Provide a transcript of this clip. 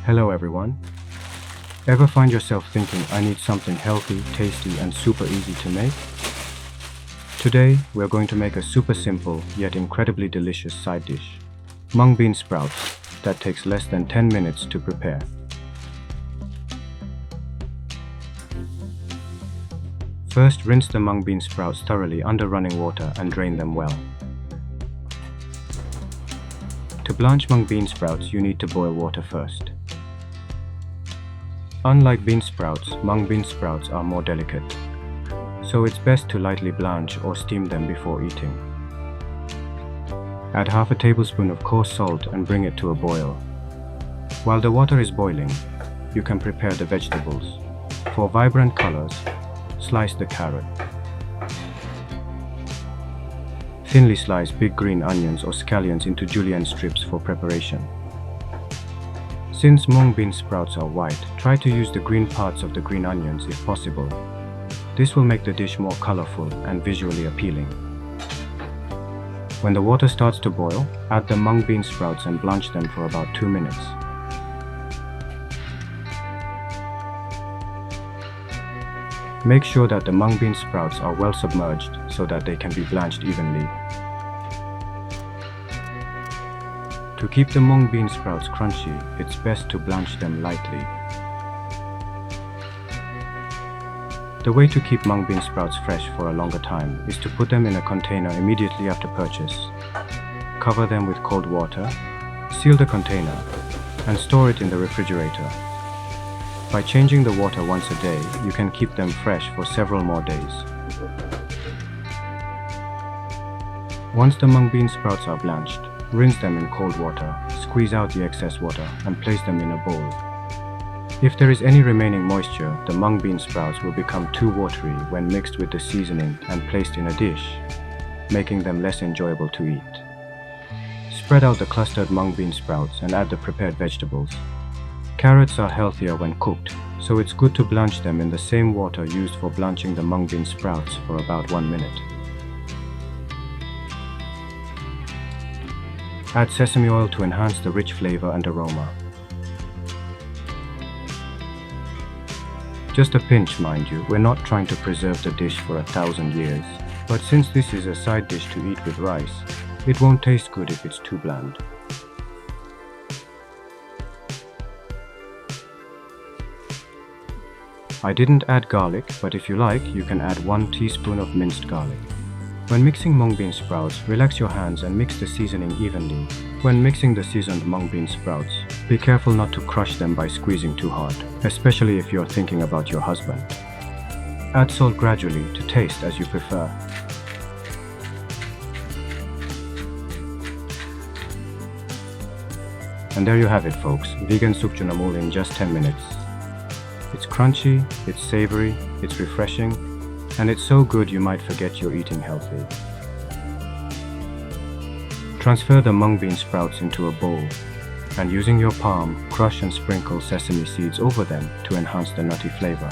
Hello everyone. Ever find yourself thinking, I need something healthy, tasty and super easy to make? Today, we're going to make a super simple yet incredibly delicious side dish. Mung bean sprouts that takes less than 10 minutes to prepare. First, rinse the mung bean sprouts thoroughly under running water and drain them well. To blanch mung bean sprouts, you need to boil water first. Unlike bean sprouts, mung bean sprouts are more delicate, so it's best to lightly blanch or steam them before eating. Add half a tablespoon of coarse salt and bring it to a boil. While the water is boiling, you can prepare the vegetables. For vibrant colors, slice the carrot. Thinly slice big green onions or scallions into julienne strips for preparation. Since mung bean sprouts are white, try to use the green parts of the green onions if possible. This will make the dish more colorful and visually appealing. When the water starts to boil, add the mung bean sprouts and blanch them for about 2 minutes. Make sure that the mung bean sprouts are well submerged so that they can be blanched evenly. To keep the mung bean sprouts crunchy, it's best to blanch them lightly. The way to keep mung bean sprouts fresh for a longer time is to put them in a container immediately after purchase. Cover them with cold water, seal the container, and store it in the refrigerator. By changing the water once a day, you can keep them fresh for several more days. Once the mung bean sprouts are blanched, rinse them in cold water, squeeze out the excess water, and place them in a bowl. If there is any remaining moisture, the mung bean sprouts will become too watery when mixed with the seasoning and placed in a dish, making them less enjoyable to eat. Spread out the clustered mung bean sprouts and add the prepared vegetables. Carrots are healthier when cooked, so it's good to blanch them in the same water used for blanching the mung bean sprouts for about 1 minute. Add sesame oil to enhance the rich flavor and aroma. Just a pinch, mind you, we're not trying to preserve the dish for 1,000 years. But since this is a side dish to eat with rice, it won't taste good if it's too bland. I didn't add garlic, but if you like, you can add 1 teaspoon of minced garlic. When mixing mung bean sprouts, relax your hands and mix the seasoning evenly. When mixing the seasoned mung bean sprouts, be careful not to crush them by squeezing too hard, especially if you're thinking about your husband. Add salt gradually to taste as you prefer. And there you have it, folks, Vegan Sukju Namul in just 10 minutes. It's crunchy, it's savory, it's refreshing, and it's so good you might forget you're eating healthy. Transfer the mung bean sprouts into a bowl, and using your palm, crush and sprinkle sesame seeds over them to enhance the nutty flavor.